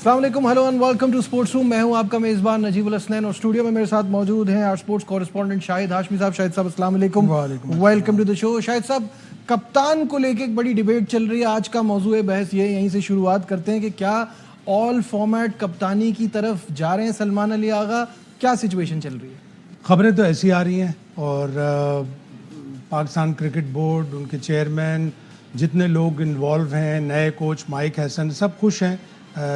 अस्सलाम वालेकुम, hello and welcome to sports room. मैं हूं आपका मेज़बान नजीबुल हसनैन और स्टूडियो में मेरे साथ मौजूद हैं आर स्पोर्ट्स कॉरेस्पॉन्डेंट शाहिद हाशमी साहब। शाहिद साहब अस्सलाम वालेकुम, welcome to the show. Shahid साहब, कप्तान को लेके एक बड़ी डिबेट चल रही है। आज का मौजूद बहस ये, यहीं से शुरुआत करते हैं कि क्या ऑल फॉर्मेट कप्तानी की तरफ जा रहे हैं सलमान अली आगा? क्या सिचुएशन चल रही है? खबरें तो ऐसी आ रही हैं और पाकिस्तान क्रिकेट बोर्ड, उनके चेयरमैन, जितने लोग इन्वॉल्व हैं, नए कोच माइक हैसन, सब खुश हैं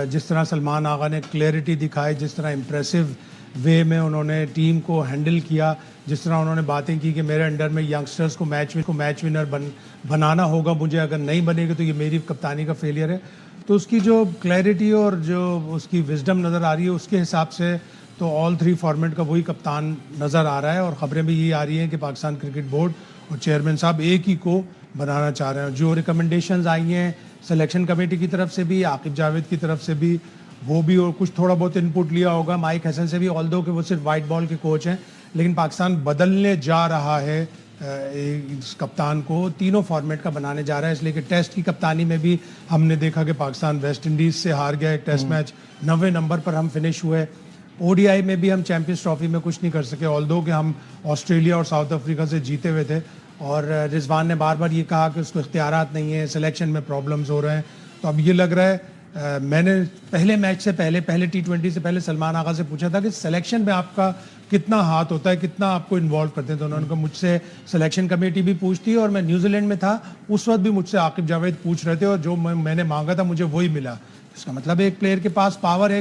जिस तरह सलमान आगा ने क्लैरिटी दिखाई, जिस तरह इम्प्रेसिव वे में उन्होंने टीम को हैंडल किया, जिस तरह उन्होंने बातें की कि मेरे अंडर में यंगस्टर्स को मैच विनर बनाना होगा, मुझे अगर नहीं बनेगा तो ये मेरी कप्तानी का फेलियर है। तो उसकी जो क्लैरिटी और जो उसकी विजडम नज़र आ रही है, उसके हिसाब से तो ऑल थ्री फॉर्मेट का वही कप्तान नज़र आ रहा है। और ख़बरें भी ये आ रही हैं कि पाकिस्तान क्रिकेट बोर्ड और चेयरमैन साहब एक ही को बनाना चाह रहे हैं। जो रिकमेंडेशंस आई हैं सिलेक्शन कमेटी की तरफ से भी, आकिब जावेद की तरफ से भी, वो भी और कुछ थोड़ा बहुत इनपुट लिया होगा माइक हसन से भी, ऑल्दो कि वो सिर्फ वाइट बॉल के कोच हैं, लेकिन पाकिस्तान बदलने जा रहा है इस कप्तान को तीनों फॉर्मेट का बनाने जा रहा है। इसलिए कि टेस्ट की कप्तानी में भी हमने देखा कि पाकिस्तान वेस्ट इंडीज़ से हार गया एक टेस्ट मैच, 90 नंबर पर हम फिनिश हुए। ओडीआई में भी हम चैंपियंस ट्रॉफी में कुछ नहीं कर सके, ऑल्दो कि हम ऑस्ट्रेलिया और साउथ अफ्रीका से जीते हुए थे। और रिजवान ने बार बार ये कहा कि उसको इख्तियारात नहीं है, सिलेक्शन में प्रॉब्लम्स हो रहे हैं। तो अब ये लग रहा है मैंने पहले मैच से पहले T20 से पहले सलमान आगा से पूछा था कि सिलेक्शन में आपका कितना हाथ होता है, कितना आपको इन्वॉल्व करते हैं। तो उन्होंने कहा मुझसे सिलेक्शन कमेटी भी पूछती है और मैं न्यूजीलैंड में था उस वक्त भी मुझसे आकिब जावेद पूछ रहे थे और जो मैंने मांगा था मुझे वही मिला। इसका मतलब एक प्लेयर के पास पावर है,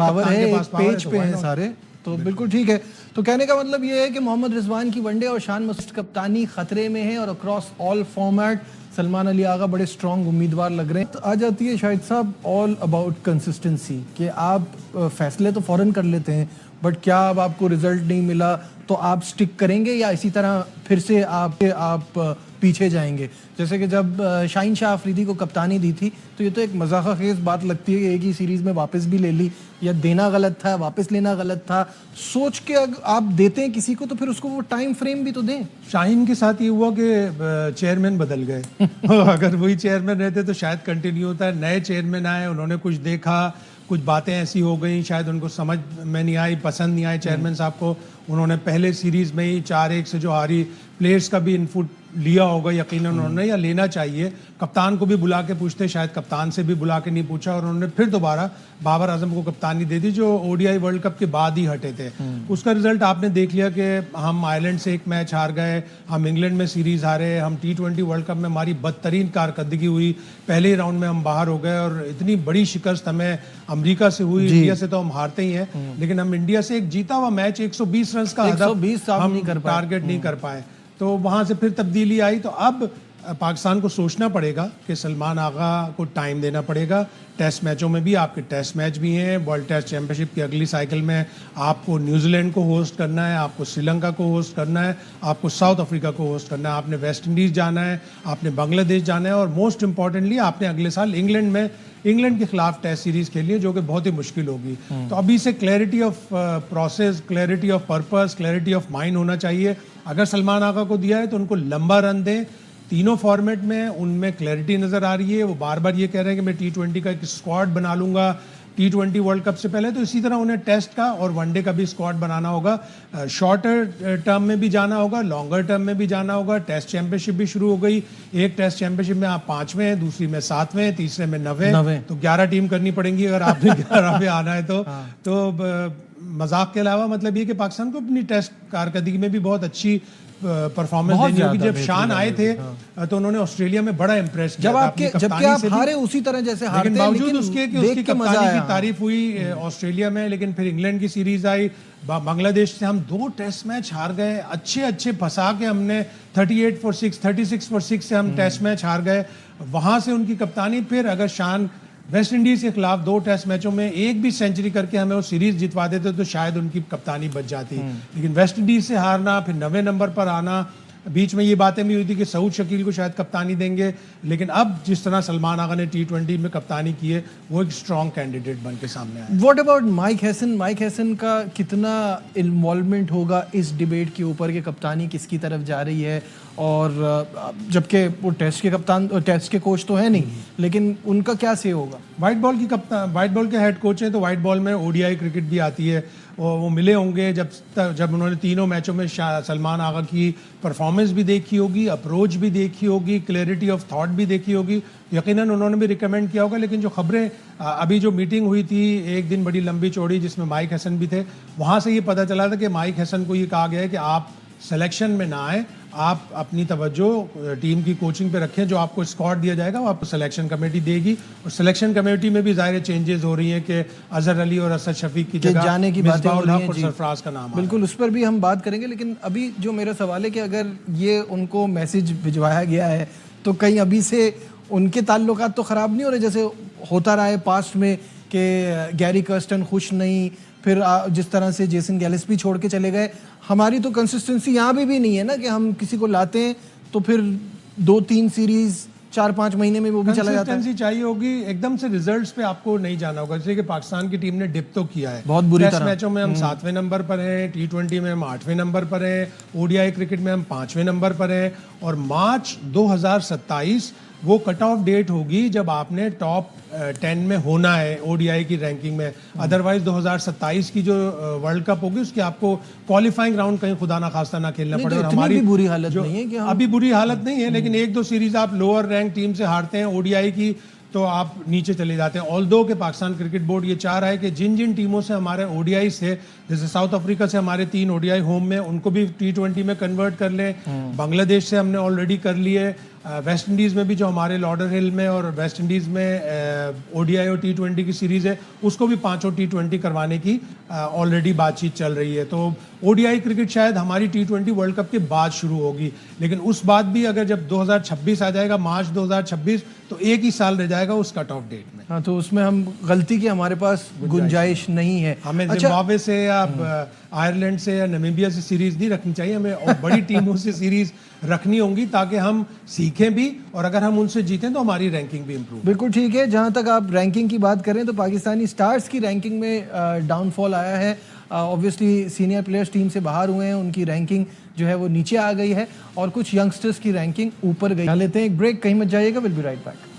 पेज पे है सारे, तो बिल्कुल ठीक है। तो कहने का मतलब ये है कि मोहम्मद रिजवान की वनडे और शान मसूद कप्तानी खतरे में है और across all format Salman Ali Agha बड़े स्ट्रॉन्ग उम्मीदवार लग रहे हैं। तो आ जाती है शाहिद साहब ऑल अबाउट कंसिस्टेंसी, कि आप फैसले तो फौरन कर लेते हैं बट क्या अब आपको रिजल्ट नहीं मिला तो आप स्टिक करेंगे या इसी तरह फिर से आप पीछे जाएंगे? जैसे कि जब शाहीन शाह अफरीदी को कप्तानी दी थी तो ये तो एक मजाक खेज बात लगती है कि एक ही सीरीज में वापस भी ले ली, या देना गलत था, वापस लेना गलत था। सोच के अगर आप देते हैं किसी को तो फिर उसको वो टाइम फ्रेम भी तो दें। शाहीन के साथ ये हुआ कि चेयरमैन बदल गए अगर वही चेयरमैन रहते तो शायद कंटिन्यू होता है। नए चेयरमैन आए, उन्होंने कुछ देखा, कुछ बातें ऐसी हो गई शायद उनको समझ में नहीं आई, पसंद नहीं आई चेयरमैन साहब को। उन्होंने पहले सीरीज़ में ही 4-1 से जो हारी, प्लेयर्स का भी इनपुट लिया होगा यकीनन उन्होंने, या लेना चाहिए। कप्तान को भी बुला के पूछते, शायद कप्तान से भी बुला के नहीं पूछा और उन्होंने फिर दोबारा बाबर आजम को कप्तानी दे दी जो ओडीआई वर्ल्ड कप के बाद ही हटे थे। उसका रिजल्ट आपने देख लिया कि हम आयरलैंड से एक मैच हार गए, हम इंग्लैंड में सीरीज़ हारे, हम T20 वर्ल्ड कप में हमारी बदतरीन कारकर्दगी हुई, पहले ही राउंड में हम बाहर हो गए और इतनी बड़ी शिकस्त हमें अमेरिका से हुई। इंडिया से तो हम हारते ही हैं, लेकिन हम इंडिया से एक जीता हुआ मैच 120 रन का हदफ हम टारगेट नहीं कर पाए। तो वहाँ से फिर तब्दीली आई। तो अब पाकिस्तान को सोचना पड़ेगा कि सलमान आगा को टाइम देना पड़ेगा। टेस्ट मैचों में भी आपके टेस्ट मैच भी हैं, वर्ल्ड टेस्ट चैंपियनशिप की अगली साइकिल में आपको न्यूजीलैंड को होस्ट करना है, आपको श्रीलंका को होस्ट करना है, आपको साउथ अफ्रीका को होस्ट करना है, आपने वेस्ट इंडीज़ जाना है, आपने बांग्लादेश जाना है और मोस्ट इंपॉर्टेंटली आपने अगले साल इंग्लैंड के खिलाफ टेस्ट सीरीज खेली है जो कि बहुत ही मुश्किल होगी। तो अभी से clarity of process, clarity of purpose, clarity of mind होना चाहिए। अगर सलमान आगा को दिया है तो उनको लंबा रन दें तीनों फॉर्मेट में, उनमें क्लैरिटी नज़र आ रही है। वो बार बार ये कह रहे हैं कि मैं T20 का एक स्क्वाड बना लूँगा T20 वर्ल्ड कप से पहले, तो इसी तरह उन्हें टेस्ट का और वनडे का भी स्क्वाड बनाना होगा। शॉर्टर टर्म में भी जाना होगा, लॉन्गर टर्म में भी जाना होगा। टेस्ट चैंपियनशिप भी शुरू हो गई, एक टेस्ट चैंपियनशिप में आप 5वें हैं, दूसरी में 7वें, तीसरे में 9वें, तो 11 टीम करनी पड़ेंगी अगर आपने 11 में आना है तो मजाक के अलावा मतलब ये कि पाकिस्तान को अपनी टेस्ट कारकर्दगी में भी बहुत अच्छी परफॉर्मेंस देनी होगी। जब शान आए थे तो उन्होंने ऑस्ट्रेलिया में बड़ा इंप्रेस किया, जबकि आप हारे उसी तरह जैसे हारते हैं, लेकिन बावजूद उसके कि उसकी कप्तानी की तारीफ हुई ऑस्ट्रेलिया में। लेकिन फिर इंग्लैंड की सीरीज आई, बांग्लादेश से हम 2 टेस्ट मैच हार गए, अच्छे फंसा के हमने 38 for 6, 36 for 6 से हम टेस्ट मैच हार गए। वहां से उनकी कप्तानी, फिर अगर शान वेस्ट इंडीज के खिलाफ 2 टेस्ट मैचों में एक भी सेंचुरी करके हमें वो सीरीज जितवा देते तो शायद उनकी कप्तानी बच जाती। लेकिन वेस्ट इंडीज से हारना, फिर 90 नंबर पर आना, बीच में ये बातें भी हुई थी कि सऊद शकील को शायद कप्तानी देंगे, लेकिन अब जिस तरह सलमान आगा ने T20 में कप्तानी की है वो एक स्ट्रॉन्ग कैंडिडेट बन के सामने आया। व्हाट अबाउट माइक हैसन का कितना इन्वॉल्वमेंट होगा इस डिबेट के ऊपर कि कप्तानी किसकी तरफ जा रही है? और जबकि वो टेस्ट के कप्तान, टेस्ट के कोच तो है नहीं, लेकिन उनका क्या से होगा? वाइट बॉल की कप्तान, वाइट बॉल के हेड कोच हैं, तो वाइट बॉल में ओडीआई क्रिकेट भी आती है। वो मिले होंगे जब उन्होंने तीनों मैचों में सलमान आगा की परफॉर्मेंस भी देखी होगी, अप्रोच भी देखी होगी, क्लैरिटी ऑफ थॉट भी देखी होगी, यकीनन उन्होंने भी रिकमेंड किया होगा। लेकिन जो खबरें अभी जो मीटिंग हुई थी एक दिन बड़ी लंबी चौड़ी, जिसमें माइक हसन भी थे, वहाँ से ये पता चला था कि माइक हसन को ये कहा गया है कि आप सिलेक्शन में ना आए, आप अपनी तवज्जो टीम की कोचिंग पे रखें, जो आपको स्क्वाड दिया जाएगा वो आपको सिलेक्शन कमेटी देगी। और सिलेक्शन कमेटी में भी ज़ाहिर चेंजेस हो रही हैं कि अजहर अली और असद शफीक की जगह जाने की बातें हो रही हैं और सरफराज का नाम बिल्कुल, उस पर भी हम बात करेंगे। लेकिन अभी जो मेरा सवाल है कि अगर ये उनको मैसेज भिजवाया गया है तो कहीं अभी से उनके ताल्लुकात तो ख़राब नहीं हो रहे, जैसे होता रहा है पास्ट में कि गैरी कर्स्टन खुश नहीं, फिर जिस तरह से जेसन गैलिस्पी छोड़ के चले गए। हमारी तो कंसिस्टेंसी यहाँ भी नहीं है ना कि हम किसी को लाते हैं तो फिर 2-3 सीरीज 4-5 महीने में वो भी चला जाता है। कंसिस्टेंसी चाहिए होगी, एकदम से रिजल्ट्स पे आपको नहीं जाना होगा। जैसे कि पाकिस्तान की टीम ने डिप तो किया है बहुत बुरी तरह। मैचों में हम 7वें नंबर पर हैं, T20 में हम 8वें नंबर पर हैं, ओडीआई क्रिकेट में हम 5वें नंबर पर हैं। और मार्च 2027 वो कट ऑफ डेट होगी जब आपने टॉप 10 में होना है ओडीआई की रैंकिंग में। अदरवाइज 2027 की जो वर्ल्ड कप होगी उसकी आपको क्वालिफाइंग राउंड कहीं खुदा ना खास्ता ना खेलना पड़े। और हमारी भी बुरी हालत नहीं है कि अभी बुरी हालत नहीं है, लेकिन 1-2 सीरीज आप लोअर रैंक टीम से हारते हैं ओडीआई की तो आप नीचे चले जाते हैं। ऑल्दो के पाकिस्तान क्रिकेट बोर्ड ये चाह रहा है कि जिन जिन टीमों से हमारे ओडीआई से, जैसे साउथ अफ्रीका से हमारे 3 ओडीआई होम में, उनको भी T20 में कन्वर्ट कर लें। बांग्लादेश से हमने ऑलरेडी कर लिए। वेस्ट इंडीज़ में भी जो हमारे लॉर्डर हिल में और वेस्ट इंडीज़ में ओडीआई और T20 की सीरीज़ है, उसको भी 5 T20 करवाने की ऑलरेडी बातचीत चल रही है। तो ओडीआई क्रिकेट शायद हमारी T20 वर्ल्ड कप के बाद शुरू होगी, लेकिन उस बाद भी अगर जब 2026 आ जाएगा, मार्च 2026, तो एक ही साल रह जाएगा उस कट ऑफ डेट में। हाँ, तो उसमें हम गलती की हमारे पास गुंजाइश नहीं है। हमें जिम्बाब्वे से या आयरलैंड से या नामीबिया से सीरीज नहीं रखनी चाहिए, हमें और बड़ी टीमों से सीरीज रखनी होंगी ताकि हम सीखें भी, और अगर हम उनसे जीतें तो हमारी रैंकिंग भी इम्प्रूव। बिल्कुल ठीक है। जहां तक आप रैंकिंग की बात करें तो पाकिस्तानी स्टार्स की रैंकिंग में डाउनफॉल आया है। ऑब्वियसली सीनियर प्लेयर्स टीम से बाहर हुए हैं, उनकी रैंकिंग जो है वो नीचे आ गई है और कुछ यंगस्टर्स की रैंकिंग ऊपर गई। लेते हैं एक ब्रेक, कहीं मत जाइएगा, will be right back.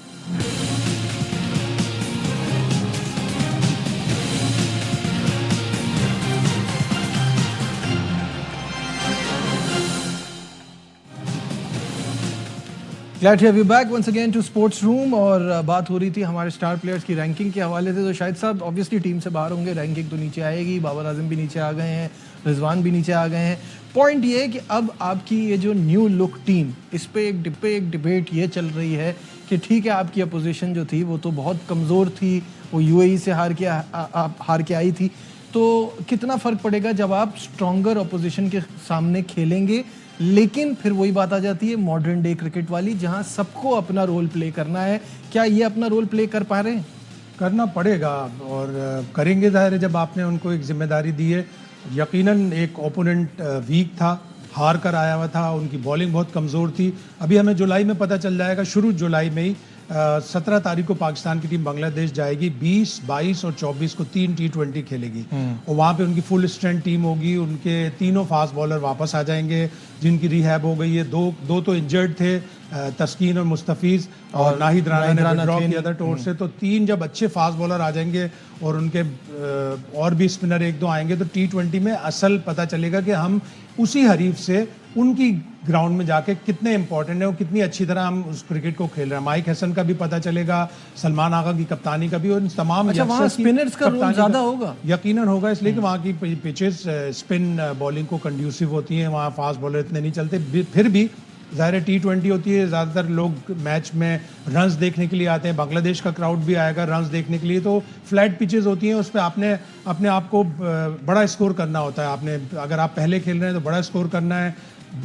Glad to have you back once again to Sports Room। और बात हो रही थी हमारे स्टार प्लेयर्स की रैंकिंग के हवाले से। तो शाहिद साहब ऑब्वियसली टीम से बाहर होंगे, रैंकिंग तो नीचे आएगी। बाबर आजम भी नीचे आ गए हैं, रिजवान भी नीचे आ गए हैं। पॉइंट ये है कि अब आपकी ये जो न्यू लुक टीम, इस पे एक डिबेट ये चल रही है कि ठीक है आपकी अपोजिशन जो थी वो तो बहुत कमज़ोर थी, वो यूएई से हार के आई थी, तो कितना फ़र्क पड़ेगा जब आप स्ट्रॉन्गर अपोजिशन के सामने खेलेंगे। लेकिन फिर वही बात आ जाती है मॉडर्न डे क्रिकेट वाली, जहां सबको अपना रोल प्ले करना है। क्या ये अपना रोल प्ले कर पा रहे हैं? करना पड़ेगा और करेंगे, जाहिर है जब आपने उनको एक जिम्मेदारी दी है। यकीनन एक ओपोनेंट वीक था, हार कर आया हुआ था, उनकी बॉलिंग बहुत कमज़ोर थी। अभी हमें जुलाई में पता चल जाएगा, शुरू जुलाई में ही 17 तारीख को पाकिस्तान की टीम बांग्लादेश जाएगी। 20, 22 और 24 को 3 T20 खेलेगी और वहाँ पे उनकी फुल स्ट्रेंथ टीम होगी। उनके तीनों फास्ट बॉलर वापस आ जाएंगे जिनकी रिहैब हो गई है। दो तो इंजर्ड थे, तस्कीन और मुस्तफीज़, और नाहिद राना ने विड्रॉ किया था टूर से। तो 3 जब अच्छे फास्ट बॉलर आ जाएंगे और उनके और भी स्पिनर 1-2 आएंगे तो T20 में असल पता चलेगा कि हम उसी हरीफ से उनकी ग्राउंड में जाके कितने इंपॉर्टेंट है और कितनी अच्छी तरह हम उस क्रिकेट को खेल रहे हैं। माइक हसन का भी पता चलेगा, सलमान आगा की कप्तानी का भी, और तमाम वहाँ स्पिनर्स का रोल ज़्यादा होगा, यकीनन होगा, इसलिए कि वहाँ की पिचेस स्पिन बॉलिंग को कंड्यूसिव होती हैं, वहाँ फास्ट बॉलर इतने नहीं चलते। फिर भी ज़ाहिर T20 होती है, ज़्यादातर लोग मैच में रन्स देखने के लिए आते हैं। बांग्लादेश का क्राउड भी आएगा रन्स देखने के लिए। तो फ्लैट पिचेस होती हैं, उस पर आपने अपने आप को बड़ा स्कोर करना होता है। आपने अगर आप पहले खेल रहे हैं तो बड़ा स्कोर करना है,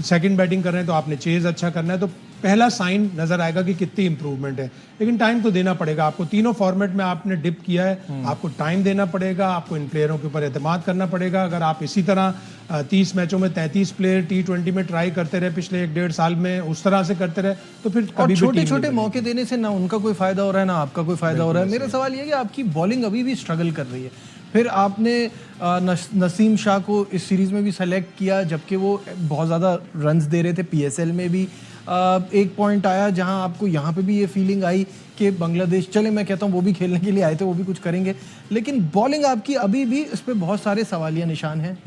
सेकंड बैटिंग कर रहे हैं तो आपने चेज अच्छा करना है। तो पहला साइन नजर आएगा कि कितनी इंप्रूवमेंट है, लेकिन टाइम तो देना पड़ेगा आपको। तीनों फॉर्मेट में आपने डिप किया है, आपको टाइम देना पड़ेगा, आपको इन प्लेयरों के ऊपर एतमाद करना पड़ेगा। अगर आप इसी तरह 30 मैचों में 33 प्लेयर T20 में ट्राई करते रहे पिछले 1-1.5 साल में, उस तरह से करते रहे तो फिर कभी भी छोटे छोटे मौके देने से ना उनका कोई फायदा हो रहा है ना आपका कोई फायदा हो रहा है। मेरा सवाल ये है कि आपकी बॉलिंग अभी भी स्ट्रगल कर रही है। फिर आपने नसीम शाह को इस सीरीज़ में भी सेलेक्ट किया, जबकि वो बहुत ज़्यादा रन्स दे रहे थे। पीएसएल में भी एक पॉइंट आया जहां आपको यहाँ पे भी ये फीलिंग आई कि बांग्लादेश, चले मैं कहता हूँ वो भी खेलने के लिए आए थे, वो भी कुछ करेंगे, लेकिन बॉलिंग आपकी अभी भी इस पर बहुत सारे सवालिया निशान हैं।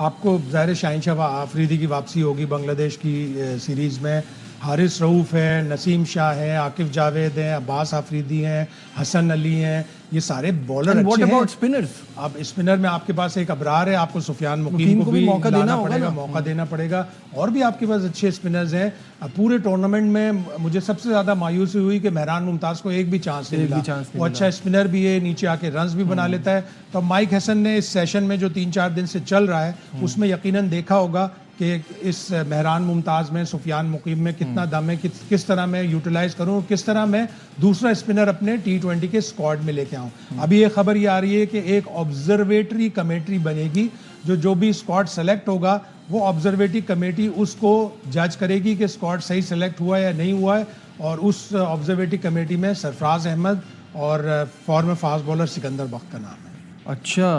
आपको ज़ाहिर शाहीन शाह आफरीदी की वापसी होगी बांग्लादेश की सीरीज़ में। हारिस रऊफ़ है, नसीम शाह है, आकिब जावेद हैं, अब्बास आफरीदी हैं, हसन अली हैं, ये सारे बॉलर अच्छे हैं। स्पिनर्स? अब स्पिनर में आपके पास एक अबरार है, आपको सुफियान मुकीम को भी मौका देना पड़ेगा, मौका देना पड़ेगा। और भी आपके पास अच्छे स्पिनर्स हैं। अब पूरे टूर्नामेंट में मुझे सबसे ज़्यादा मायूसी हुई कि मेहरान मुमताज़ को एक भी चांस नहीं मिला। वो अच्छा स्पिनर भी है, नीचे आके रन्स भी बना लेता है। तो माइक हसन ने इस सेशन में जो 3-4 दिन से चल रहा है उसमें यकीनन देखा होगा कि इस मेहरान मुमताज़ में, सुफियान मुकीम में कितना दम है, किस तरह मैं यूटिलाइज करूं, किस तरह मैं दूसरा स्पिनर अपने T20 के स्क्वाड में लेके आऊं। अभी ये खबर ये आ रही है कि एक ऑब्जर्वेटरी कमेटी बनेगी, जो भी स्क्वाड सेलेक्ट होगा वो ऑब्जर्वेटरी कमेटी उसको जज करेगी कि स्क्वाड सही सेलेक्ट हुआ है या नहीं हुआ है। और उस ऑब्जर्वेटरी कमेटी में सरफराज अहमद और फॉर्मर फास्ट बॉलर सिकंदर बख्त का नाम है। अच्छा,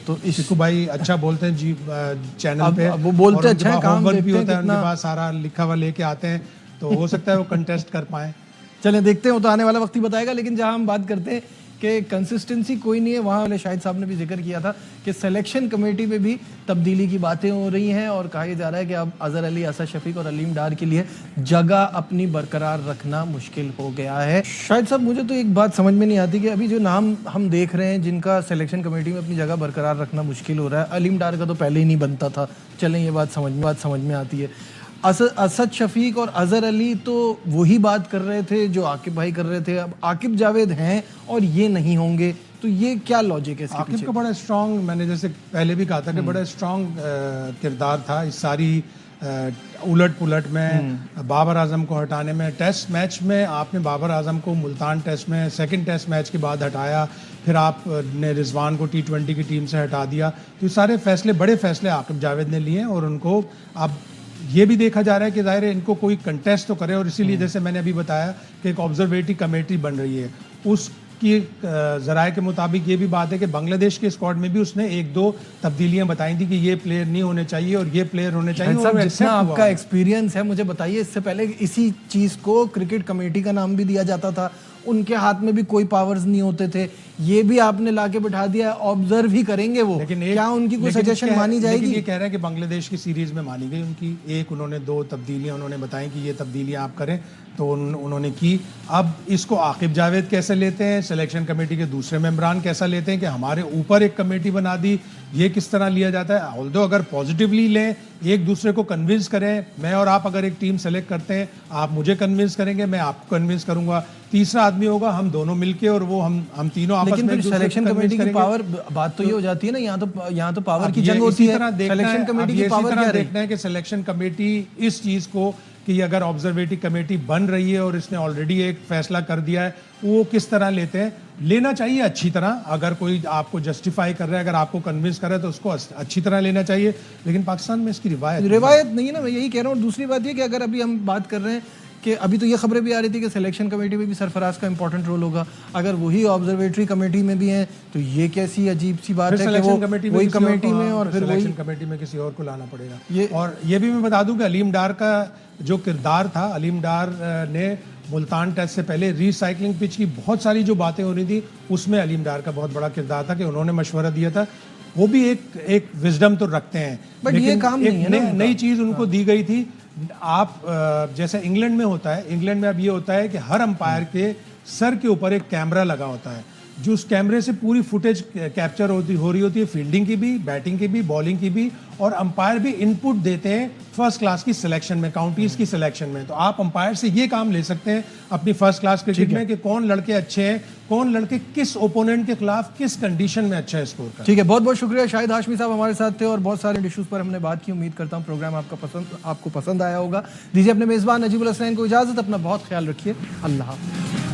तो इसको भाई अच्छा बोलते हैं जी चैनल पे, वो बोलते हैं, अच्छा काम भी होता है, उनके पास सारा लिखा हुआ लेके आते हैं, तो हो सकता है वो कंटेस्ट कर पाए। चलें देखते हैं, वो तो आने वाला वक्त ही बताएगा। लेकिन जहां हम बात करते हैं कि कंसिस्टेंसी कोई नहीं है, वहाँ वाले शाहिद साहब ने भी जिक्र किया था कि सिलेक्शन कमेटी में भी तब्दीली की बातें हो रही हैं और कहा जा रहा है कि अब अजहर अली, असद शफीक और अलीम डार के लिए जगह अपनी बरकरार रखना मुश्किल हो गया है। शाहिद साहब, मुझे तो एक बात समझ में नहीं आती कि अभी जो नाम हम देख रहे हैं जिनका सिलेक्शन कमेटी में अपनी जगह बरकरार रखना मुश्किल हो रहा है, अलीम डार का तो पहले ही नहीं बनता था, चलें ये बात समझ में आती है। असद शफीक और अजहर अली तो वही बात कर रहे थे जो आकिब भाई कर रहे थे, अब आकिब जावेद हैं और ये नहीं होंगे, तो ये क्या लॉजिक है इसके पीछे? आकिब का बड़ा स्ट्रॉन्ग, मैंने जैसे पहले भी कहा था कि बड़ा स्ट्रॉन्ग किरदार था इस सारी उलट पुलट में, बाबर आजम को हटाने में। टेस्ट मैच में आपने बाबर आजम को मुल्तान टेस्ट में सेकंड टेस्ट मैच के बाद हटाया, फिर आपने रिजवान को T20 की टीम से हटा दिया। तो ये सारे फैसले, बड़े फैसले आकिब जावेद ने लिए और उनको अब ये भी देखा जा रहा है कि जाहिर है इनको कोई कंटेस्ट तो करे, और इसीलिए जैसे मैंने अभी बताया कि एक ऑब्जर्वेटरी कमेटी बन रही है। उसकी ज़राए के मुताबिक ये भी बात है कि बांग्लादेश के स्क्वाड में भी उसने 1-2 तब्दीलियां बताई थी कि ये प्लेयर नहीं होने चाहिए और ये प्लेयर होने चाहिए। और जितना आपका एक्सपीरियंस है, मुझे बताइए, इससे पहले इसी चीज़ को क्रिकेट कमेटी का नाम भी दिया जाता था, उनके हाथ में भी कोई पावर्स नहीं होते थे, ये भी आपने लाके बिठा दिया, ऑब्जर्व ही करेंगे वो। लेकिन क्या उनकी कोई सजेशन मानी जाएगी? ये कह रहा है कि बांग्लादेश की सीरीज में मानी गई उनकी एक, उन्होंने 2 तब्दीलियां उन्होंने बताई कि ये तब्दीलियां आप करें, तो उन्होंने की। अब इसको आकिब जावेद कैसे लेते हैं, सिलेक्शन कमेटी के दूसरे मेंबरान कैसा लेते हैं कि हमारे ऊपर एक कमेटी बना दी, ये किस तरह लिया जाता है? ऑल्दो अगर पॉजिटिवली लें, एक दूसरे को कन्विंस करें, मैं और आप अगर एक टीम सेलेक्ट करते हैं, आप मुझे कन्विंस करेंगे, मैं आपको कन्विंस करूंगा, तीसरा आदमी होगा, हम दोनों मिलके और वो हम तीनों आपस में। लेकिन सिलेक्शन कमेटी की पावर, बात तो ये हो जाती है ना, यहाँ तो पावर की जंग होती है। सिलेक्शन कमेटी की पावर क्या देखना है कि सिलेक्शन कमेटी इस चीज को कि अगर ऑब्जर्वेटरी कमेटी बन रही है और इसने ऑलरेडी एक फैसला कर दिया है, वो किस तरह लेते हैं। लेना चाहिए अच्छी तरह, अगर कोई आपको जस्टिफाई कर रहा है, अगर आपको कन्विंस कर रहा है तो उसको अच्छी तरह लेना चाहिए। लेकिन पाकिस्तान में इसकी रिवायत नहीं है ना, मैं यही कह रहा हूँ। और दूसरी बात ये कि अगर अभी हम बात कर रहे हैं कि अभी तो ये खबरें भी आ रही थी कि सिलेक्शन कमेटी में भी सरफराज का इंपॉर्टेंट रोल होगा, अगर वही ऑब्जर्वेटरी कमेटी में भी हैं तो ये कैसी अजीब सी बात है कि वो वही कमेटी में और फिर सिलेक्शन कमेटी में किसी और को लाना पड़ेगा। और ये भी मैं बता दूं कि अलीम डार का जो किरदार था, अलीम डार ने मुल्तान टेस्ट से पहले रिसाइकलिंग पिच की बहुत सारी जो बातें हो रही थी, उसमें अलीम डार का बहुत बड़ा किरदार था कि उन्होंने मशवरा दिया था। वो भी एक विजडम तो रखते हैं, बट ये काम नहीं है ना, नई चीज उनको दी गई थी। आप जैसे इंग्लैंड में होता है, इंग्लैंड में अब ये होता है कि हर अंपायर के सर के ऊपर एक कैमरा लगा होता है, जो उस कैमरे से पूरी फुटेज कैप्चर हो रही होती है, फील्डिंग की भी, बैटिंग की भी, बॉलिंग की भी, और अंपायर भी इनपुट देते हैं फर्स्ट क्लास की सिलेक्शन में, काउंटीज की सिलेक्शन में। तो आप अंपायर से ये काम ले सकते हैं अपनी फर्स्ट क्लास क्रिकेट में कि कौन लड़के अच्छे हैं, कौन लड़के किस ओपोनेंट के खिलाफ किस कंडीशन में अच्छा स्कोर कर। ठीक है, बहुत बहुत शुक्रिया। शाहिद हाशमी साहब हमारे साथ थे और बहुत सारे इशूज पर हमने बात की। उम्मीद करता हूँ प्रोग्राम आपको पसंद आया होगा। दीजिए अपने मेजबान नजीबुल हसनैन को इजाजत, अपना बहुत ख्याल रखिए। अल्लाह हाफ़िज़।